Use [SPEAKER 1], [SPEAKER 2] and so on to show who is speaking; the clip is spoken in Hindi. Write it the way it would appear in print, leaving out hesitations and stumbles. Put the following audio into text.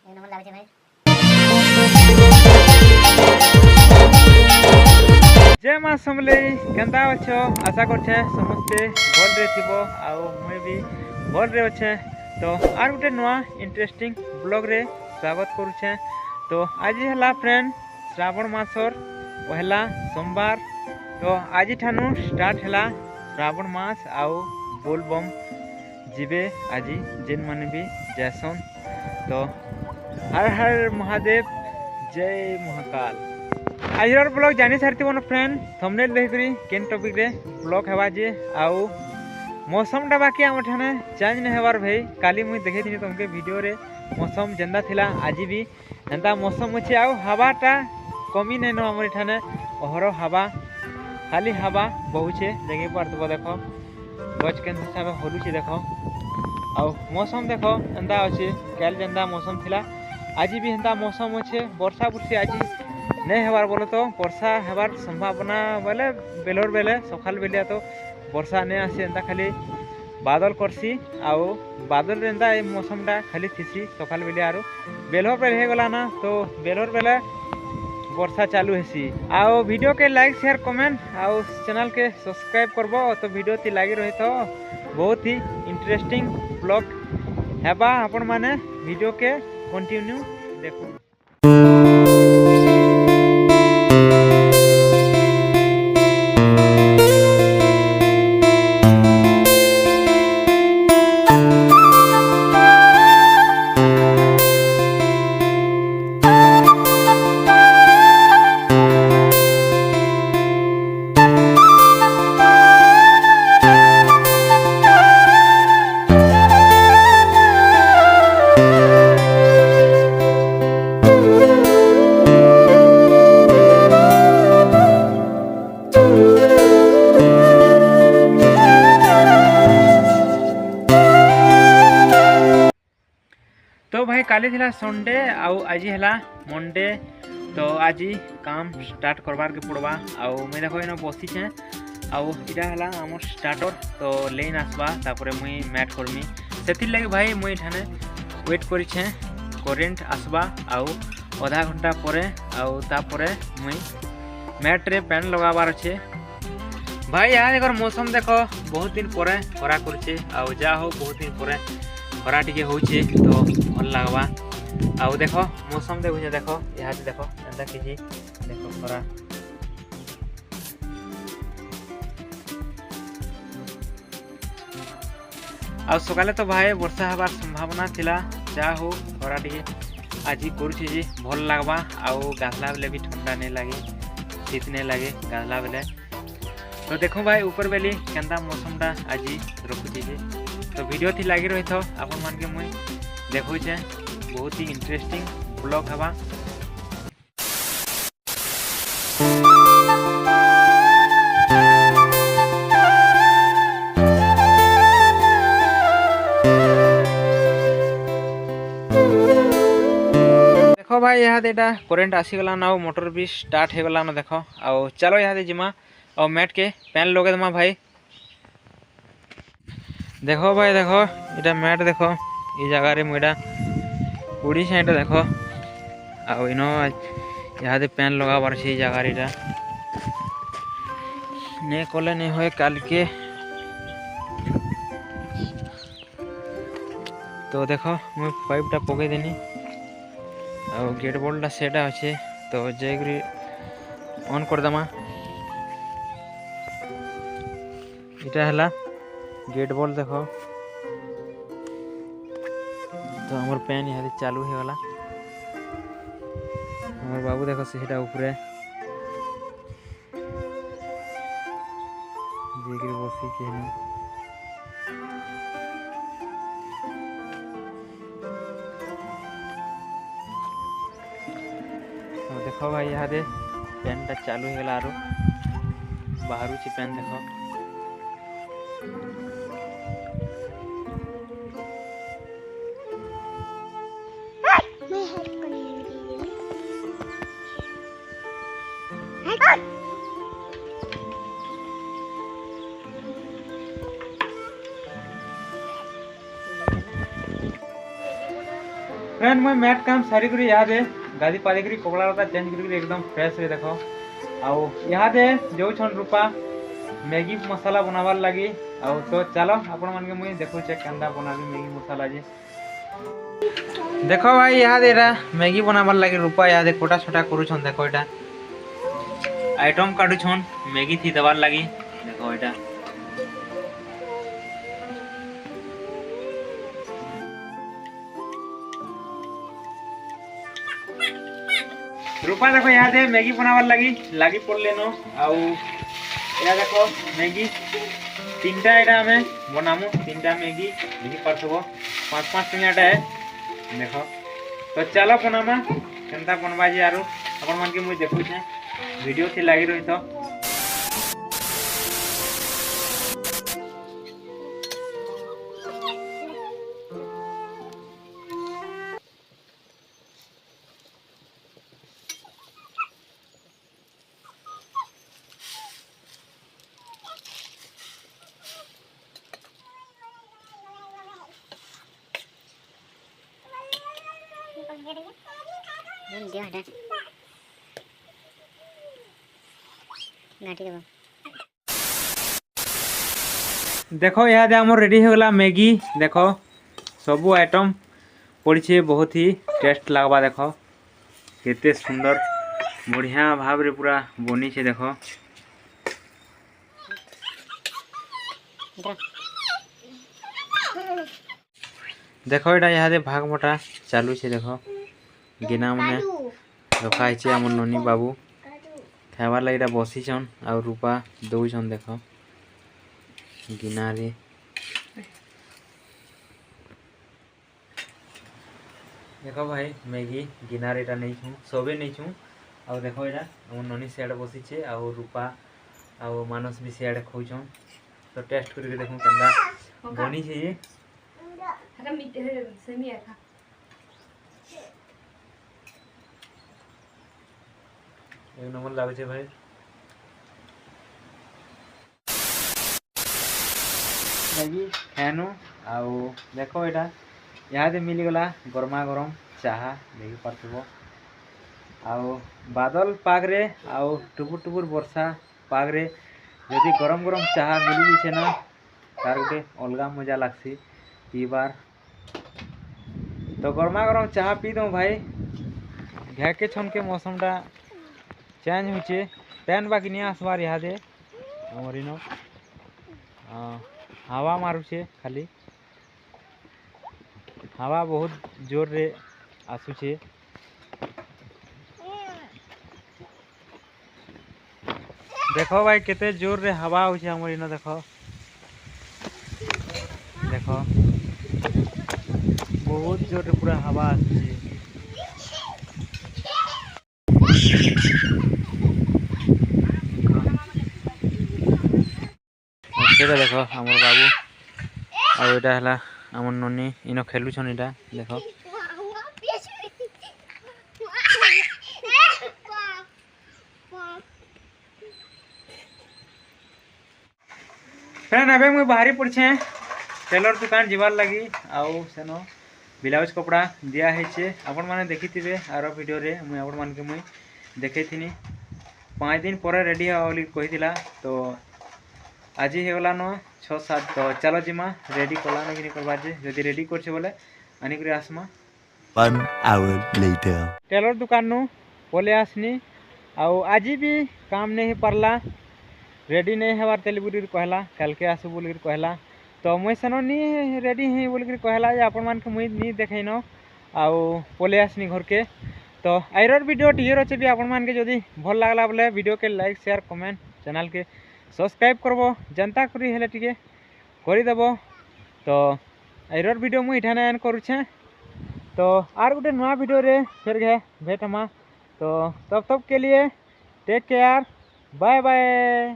[SPEAKER 1] जय माँ समलेई केंता अच्छो आशा करछे समस्ते भल रे थिबो आउ मुई भी भल रे अच्छे। तो आर गोटे नुआ इंटरेस्टिंग ब्लॉग रे स्वागत करुछे। तो आज हला फ्रेंड श्रावण मासर पहला सोमवार। तो आज ठानु स्टार्ट हला श्रावण मास आउ बोलबम जीवे आज जेन माने भी जैसन। तो हर हर महादेव जय महाकाल। आज ब्लॉग जानी सारी मन फ्रेंड थंबनेल देखिकरी केन टॉपिक रे ब्लॉग हेबा जे आउ मौसम टा बाकी आम ठाने चेंज नहीं हेबार भाई। काली मुई देखै थी तुमके वीडियो रे मौसम जेंदा थिला आज भी एंता मौसम अच्छे आउ हवाटा कमी नहीं न आम ठाने अहर हवा खाली हवा बहुचे देखे पारतब। देख गच के हिसाब से हलुचे देख आउ मौसम देख एंता अच्छे कैल जेंदा मौसम थिला आज भी एंता मौसम अच्छे। वर्षा बुर्षी आज नहीं हेबार बोले तो वर्षा हेबार संभावना बोले बेलर बेले सकाल बेलिया तो वर्षा नहीं आसी एंता खाली बादल करसी आउ बादल एंता ये मौसमटा खाली थीसी सकाल बेलिया आरो बेलर बेले गला ना तो बेलर बेले वर्षा चालू हेसी। आउ वीडियो के लाइक शेयर कमेंट आउ चैनल के सब्सक्राइब करबो तो वीडियो ती लागी रही तो बहुत ही इंटरेस्टिंग ब्लॉग हेबा। आपण माने वीडियो के कंटिन्यू देखो। तो भाई काली थिला संडे आउ आज है मंडे। तो आज काम स्टार्ट करवार के पड़वा आउ मुई देखो इन बसीचे आउ इटा है आम स्टार्टर। तो लेन आसवा तापर मुई मैट करमी से लगे भाई मुई ठाने वेट करें करेन्ट आसवा आउ आधा घंटा पर आउ तापर मुई मैट रे पैन लगाबार अच्छे भाई। यहाँ देख मौसम देख बहुत दिन पर खरा करे आउ जा हो बहुत दिन पर खरा टिके होचे तो भल लगवा। आउ देख मौसम देखुचे देख यहाँ देख एंता किसी देख खरा आउ सकाले तो भाई वर्षा हबार संभावना थिला जा हो खरा टिके आज करुचे जी भल लगवा। आउ गाधला बेले भी ठंडा नहीं लगे शीत नहीं लगे गाधला बेले। तो देखो भाई ऊपर बेली केंता मौसमटा आज रखुचे जी। तो वीडियो थी लगी रही तो अपन मान के मुई देखुचे बहुत ही इंटरेस्टिंग ब्लॉग हवा। देखो भाई यहाँ देटा करेन्ट आसीगला ना मोटर भी स्टार्ट हो गला ना देख आउ चलो यहाँ दे जिमा और मैट के पैन लगे दमा भाई। देखो भाई देखो इटा मैट देखो ये जगह रे मुईटा उड़ी से इटा देखो आउ इनो यहाँ दे पैन लगाबार छे जगह रे नहीं कले नहीं होए काल के। तो देखो मुई पाइपटा पकई देनी आउ गेट बोल्टा सेटा अच्छे तो जाकरी ऑन कर दमा। इटा है गेट बॉल देखो तो हमार पैन यहाँ चालू हो गला। हमार बाबू देखो सीटा ऊपर बसी के तो देखो भाई यहाँ दे पैनटा चालू हो गला आरो बाहर पैन देखो। फ्रेंड मैं मैट काम सारी करी याद है गादी पादी करी कपड़ा लता चेंज करी एकदम फ्रेश रे देखो आउ याद है जो छन रूपा मैगी मसाला बनावार लगी आउ तो चलो आपण मन के मुई देखो चेक कंदा बनाबी मैगी मसाला जे देखो भाई याद एरा मैगी बनावार लगी रूपा याद है कोटा छोटा करू छन देखो एटा आइटम काढू छन मैगी थी दबार लगी देखो एटा रूपा देखो याद है मैगी बनावार लगी पड़ लेनो आउ या देखो मैगी तीनटा एटा हमें बनामु तीनटा मैगी देखि पारथबो 5-5 टनियाटा है देखो तो चलो बनामा केनता बनबा जे आरो अपन मन के मुई देखु छे वीडियो थी लागी रही तो देखो यहाँ आम रेडी हो गला मैगी देखो सबू आइटम पड़ी बहुत ही टेस्ट लगवा देखो केते सुंदर बढ़िया भाव रे पूरा बनी छे देखो देखो एटा यहाँ भाग मोटा चालू छे देखो गिना मने रखाई छे हमर ननी बाबू खाइबार लगी बसी छन आ रूपा दौछन देखो गिना रे देखो भाई मैगी गिना रे नहीं छू सबे नहीं छू आ देखो एटा हमर ननी सियाड़े बसी छे आ रूपा आ मानस भी सियाड़े खौछन तो टेस्ट करके देखो केंदा बनी छे ये एक नंबर लागे छे भाई मैगी खानु आउ देखो एटा यहाँ मिली गला गरमा गरम चाहा देखि पारथबो आउ बादल पाग रे आउ टुपुर टुपुर वर्षा पाग रे यदि गरम गरम चाहा मिली छे ना तार गोटे अलगा मजा लागसी पीबार तो गरमा गरम चाहा पी दो भाई घाके छन के मौसमटा चेंज होचे पैन बाकी नहीं आसबार यहाँ दे हमरिनो हवा मारुचे खाली हवा बहुत जोर रे आसुचे देखो भाई केते जोर रे हवा होचे हमरिनो देखो देखो बहुत जोर रे पूरा हवा आसुचे देखो हमर बाबू और एटा हला हमर ननी इनो खेलु छन एटा देखो फ्रेंड अबे मुई बाहरी पड़छे टेलर दुकान जीवार लगी आउ सेनो ब्लाउज कपड़ा दिया है छे आपण माने देखिथिबे आरो वीडियो रे मुई आपण मान के मुई देखैथिनी 5 दिन पर रेडी होली कहिदिला तो आज ही होगला न 6-7 तो चलो जिमा रेडी कला न कि करबा जे जदी रेडी करछे बोले आनी करे आसमा
[SPEAKER 2] 1 hour later
[SPEAKER 1] टेलर दुकान नु बोले आसनी आउ आज भी काम नहीं परला रेडी नहीं हवार तेली बुरी कहला कल के आसु बोल कहला तो मुई सनो नी रेडी ही बोल कहला जे आपण मान के मुई नी देखैनो आउ बोले आसनी घर के तो आइरर वीडियो टीयर अच्छे भी आपण मान के जदी भल लागला बोले वीडियो के लाइक शेयर कमेंट चैनल के सब्सक्राइब करबो जनता करी हेले टिके करि देबो तो आइरर वीडियो मुई इठाने एन करूछे तो आर गुटे नया वीडियो रे फिर घे भेटमा तो तब के लिए टेक केयर बाय बाय।